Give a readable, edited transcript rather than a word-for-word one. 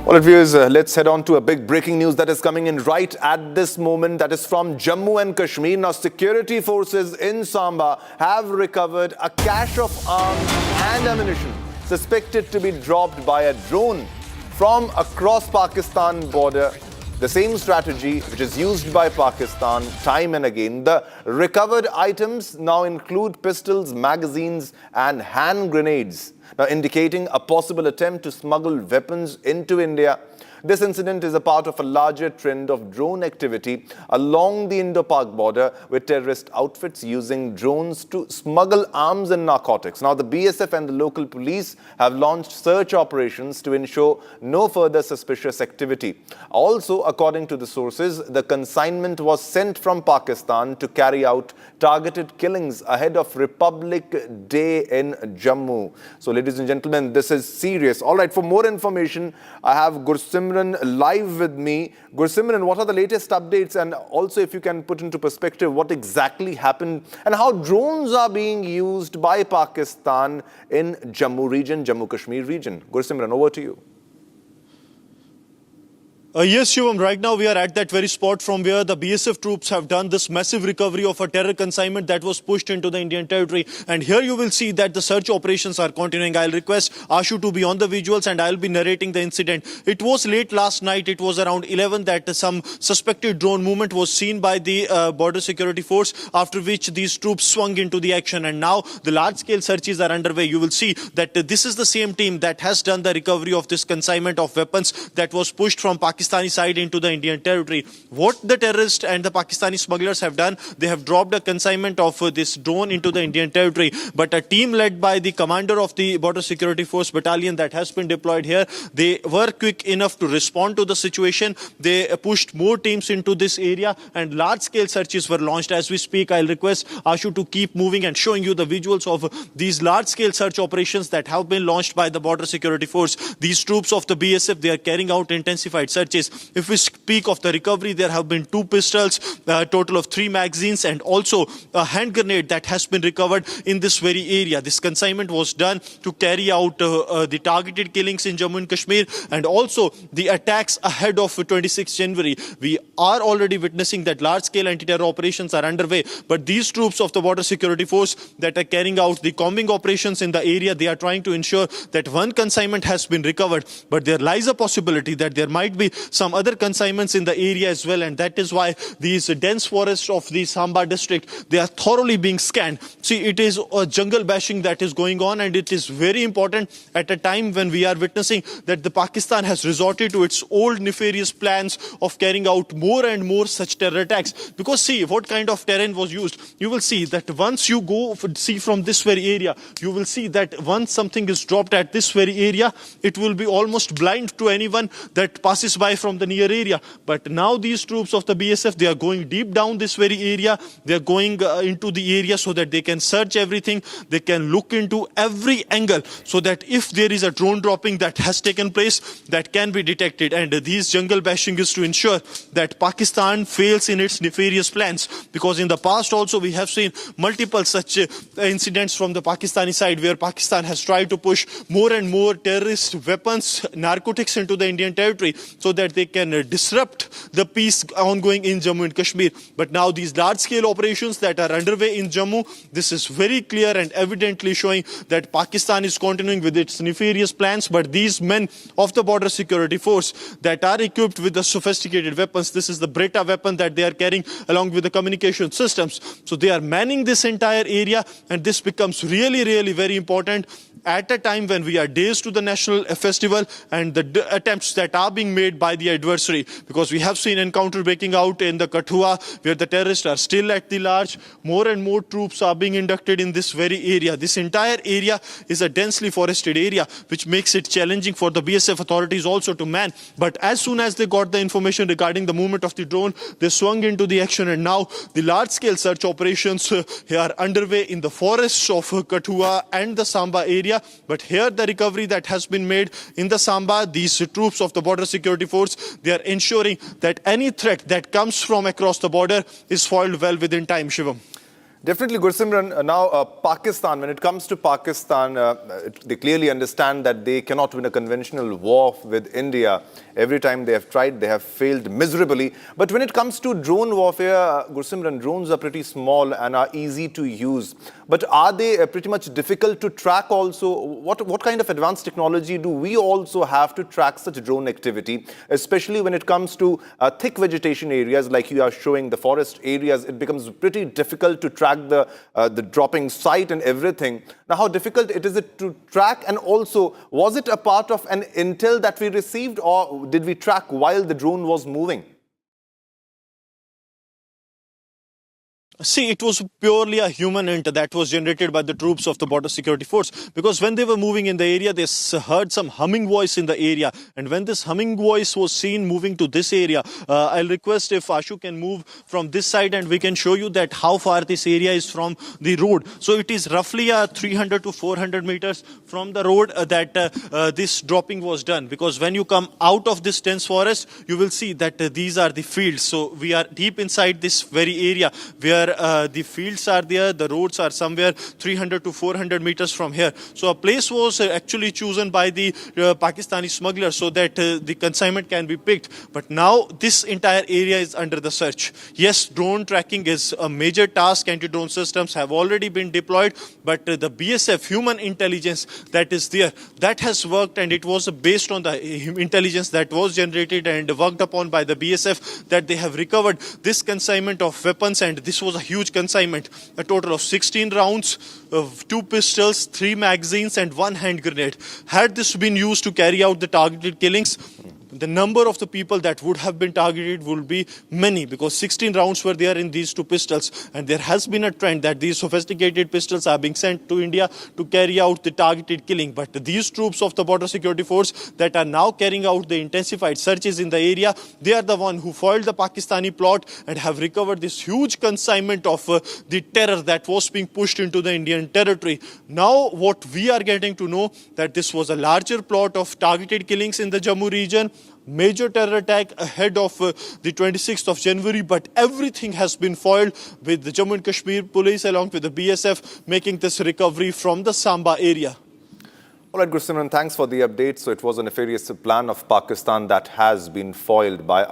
Well, viewers, let's head on to a big breaking news that is coming in right at this moment. That is from Jammu and Kashmir. Now, security forces in Samba have recovered a cache of arms and ammunition suspected to be dropped by a drone from across Pakistan border. The same strategy which is used by Pakistan time and again. The recovered items now include pistols, magazines and hand grenades, now indicating a possible attempt to smuggle weapons into India. This incident is a part of a larger trend of drone activity along the Indo-Pak border, with terrorist outfits using drones to smuggle arms and narcotics. Now, the BSF and the local police have launched search operations to ensure no further suspicious activity. Also, according to the sources, the consignment was sent from Pakistan to carry out targeted killings ahead of Republic Day in Jammu. So, ladies and gentlemen, this is serious. All right, for more information, I have Goswami live with me. Goswami, what are the latest updates, and also if you can put into perspective what exactly happened and how drones are being used by Pakistan in Jammu region, Jammu Kashmir region. Goswami, over to you. Yes, Shivam, right now we are at that very spot from where the BSF troops have done this massive recovery of a terror consignment that was pushed into the Indian territory. And here you will see that the search operations are continuing. I'll request Ashu to be on the visuals and I'll be narrating the incident. It was late last night, it was around 11 that some suspected drone movement was seen by the border security force, after which these troops swung into the action. And now the large-scale searches are underway. You will see that this is the same team that has done the recovery of this consignment of weapons that was pushed from Pakistani side into the Indian territory. What the terrorists and the Pakistani smugglers have done, they have dropped a consignment of this drone into the Indian territory. But a team led by the commander of the Border Security Force battalion that has been deployed here, they were quick enough to respond to the situation. They pushed more teams into this area and large-scale searches were launched. As we speak, I'll request Ashu to keep moving and showing you the visuals of these large-scale search operations that have been launched by the Border Security Force. These troops of the BSF, they are carrying out intensified searches. If we speak of the recovery, there have been 2 pistols, a total of 3 magazines, and also a hand grenade that has been recovered in this very area. This consignment was done to carry out the targeted killings in Jammu and Kashmir and also the attacks ahead of 26 January. We are already witnessing that large-scale anti-terror operations are underway, but these troops of the Border Security Force that are carrying out the combing operations in the area, they are trying to ensure that one consignment has been recovered, but there lies a possibility that there might be some other consignments in the area as well, and that is why these dense forests of the Samba district, they are thoroughly being scanned. See, it is a jungle bashing that is going on, and it is very important at a time when we are witnessing that the Pakistan has resorted to its old nefarious plans of carrying out more and more such terror attacks. Because see what kind of terrain was used. You will see that once you go see from this very area, you will see that once something is dropped at this very area, it will be almost blind to anyone that passes by from the near area. But now these troops of the BSF, they are going deep down this very area. They are going into the area so that they can search everything. They can look into every angle so that if there is a drone dropping that has taken place, that can be detected. And these jungle bashing is to ensure that Pakistan fails in its nefarious plans. Because in the past also we have seen multiple such incidents from the Pakistani side where Pakistan has tried to push more and more terrorist weapons, narcotics into the Indian territory so that they can disrupt the peace ongoing in Jammu and Kashmir. But now these large-scale operations that are underway in Jammu, this is very clear and evidently showing that Pakistan is continuing with its nefarious plans. But these men of the Border Security Force that are equipped with the sophisticated weapons, this is the Breta weapon that they are carrying along with the communication systems. So they are manning this entire area, and this becomes really, really very important at a time when we are days to the national festival and the attempts that are being made by the adversary. Because we have seen encounter breaking out in the Kathua where the terrorists are still at the large. More and more troops are being inducted in this very area. This entire area is a densely forested area, which makes it challenging for the BSF authorities also to man. But as soon as they got the information regarding the movement of the drone, they swung into the action, and now the large-scale search operations are underway in the forests of Kathua and the Samba area. But here the recovery that has been made in the Samba, these troops of the Border Security Force, they are ensuring that any threat that comes from across the border is foiled well within time, Shivam. Definitely, Gursimran. Now, Pakistan, when it comes to Pakistan, they clearly understand that they cannot win a conventional war with India. Every time they have tried, they have failed miserably. But when it comes to drone warfare, Gursimran, drones are pretty small and are easy to use. But are they pretty much difficult to track also? What kind of advanced technology do we also have to track such drone activity, especially when it comes to thick vegetation areas like you are showing, the forest areas? It becomes pretty difficult to track the dropping site and everything. Now, how difficult is it to track? And also, was it a part of an intel that we received, or did we track while the drone was moving? See, it was purely a human int that was generated by the troops of the Border Security Force, because when they were moving in the area, they heard some humming voice in the area. And when this humming voice was seen moving to this area, I'll request if Ashu can move from this side and we can show you that how far this area is from the road. So it is roughly 300 to 400 meters from the road that this dropping was done. Because when you come out of this dense forest, you will see that these are the fields. So we are deep inside this very area where the fields are there, the roads are somewhere 300 to 400 meters from here. So a place was actually chosen by the Pakistani smugglers so that the consignment can be picked. But now this entire area is under the search. Yes, drone tracking is a major task. Anti-drone systems have already been deployed, but the BSF human intelligence that is there, that has worked, and it was based on the intelligence that was generated and worked upon by the BSF that they have recovered this consignment of weapons. And this was a huge consignment, a total of 16 rounds, 2 pistols, 3 magazines and 1 hand grenade. Had this been used to carry out the targeted killings, the number of the people that would have been targeted would be many, because 16 rounds were there in these 2 pistols. And there has been a trend that these sophisticated pistols are being sent to India to carry out the targeted killing. But these troops of the Border Security Force that are now carrying out the intensified searches in the area, they are the one who foiled the Pakistani plot and have recovered this huge consignment of the terror that was being pushed into the Indian territory. Now what we are getting to know, that this was a larger plot of targeted killings in the Jammu region, major terror attack ahead of the 26th of January, but everything has been foiled, with the Jammu and Kashmir police along with the BSF making this recovery from the Samba area. All right, Gursimran, thanks for the update. So it was a nefarious plan of Pakistan that has been foiled by our